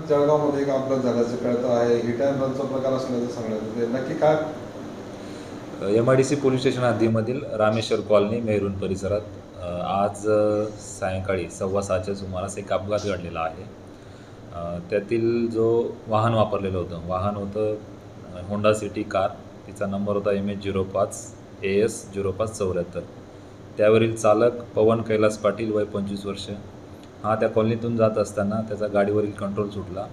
जळगावमध्ये एक अपघात झाल्याचं कळतं आहे. हिट अँड रनचा प्रकार असल्याचं सांगण्यात येते. नक्की काय? MIDC पोलीस स्टेशन हद्दीमधील रामेश्वर कॉलनी मेहरून परिसरात आज सायंकाळी 6:15च्या सुमारास एक अपघात घडलेला आहे. त्यातील जो वाहन वापरलेलं होतं, वाहन होतं होंडा सिटी कार. तिचा नंबर होता MH05 AS 0574. त्यावरील चालक पवन कैलास पाटील, वय 25 वर्ष. हा त्या कॉलनीतून जात असताना त्याचा गाडीवरील कंट्रोल सुटला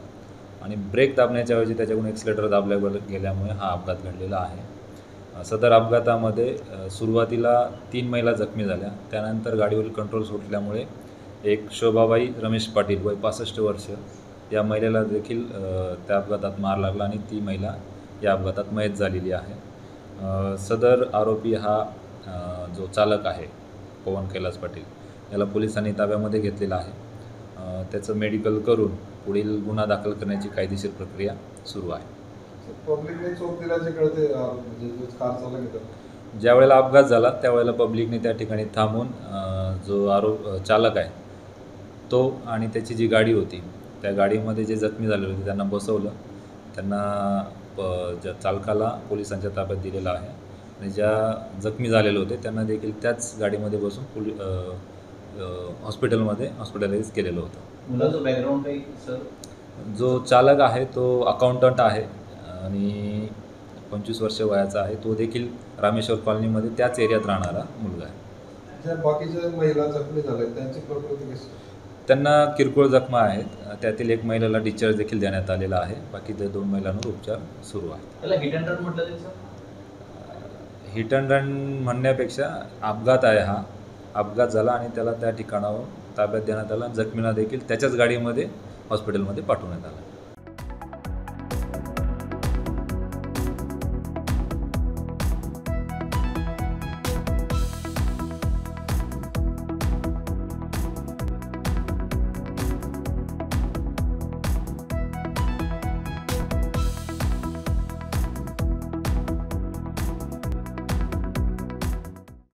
आणि ब्रेक दाबण्याच्या ऐवजी त्याच्याकडून एक्सिलेटर दाबल्या गेल्यामुळे हा अपघात घडलेला आहे. सदर अपघातामध्ये सुरुवातीला 3 महिला जखमी झाल्या. त्यानंतर गाडीवरील कंट्रोल सुटल्यामुळे एक शोभाबाई रमेश पाटील, वय 65 वर्ष, या महिलेला देखील त्या अपघातात मार लागला आणि ती महिला या अपघातात मयत झालेली आहे. सदर आरोपी हा जो चालक आहे पवन कैलास पाटील, याला पोलिसांनी ताब्यामध्ये घेतलेला आहे. त्याचं मेडिकल करून पुढील गुन्हा दाखल करण्याची कायदेशीर प्रक्रिया सुरू आहे. पब्लिकने चोप दिल्याचे कळते. कार चालक ज्या वेळेला अपघात झाला त्यावेळेला पब्लिकने त्या ठिकाणी थांबून जो चालक आहे तो आणि त्याची जी गाडी होती त्या गाडीमध्ये जे जखमी झालेले होते त्यांना बसवलं. त्यांना ज्या चालकाला पोलिसांच्या ताब्यात दिलेलं आहे आणि ज्या जखमी झालेले होते त्यांना देखील त्याच गाडीमध्ये बसून हॉस्पिटलमध्ये हॉस्पिटलाइज केलेलं होतं. मुलाचं बॅकग्राऊंड काही सर? जो चालक आहे तो अकाउंटंट आहे आणि 25 वर्ष वयाचा आहे. तो देखील रामेश्वर कॉलनीमध्ये त्याच एरियात राहणारा मुलगा आहे. ज्या बाकीच्या महिला जखमी झाल्या त्यांची प्रकृती कशी? त्यांना किरकोळ जखमा आहेत. त्यातील एक महिलेला डिस्चार्ज देखील देण्यात आलेला आहे. बाकी 2 महिलांवर उपचार सुरू आहे. त्याला हिट अँड रन म्हटलं जाईल सर? हिट अँड रन म्हणण्यापेक्षा अपघात आहे. हा अपघात झाला आणि त्याला त्या ठिकाणावर ताब्यात देण्यात आला. जखमीला देखील त्याच्याच गाडीमध्ये हॉस्पिटलमध्ये पाठवण्यात आलं.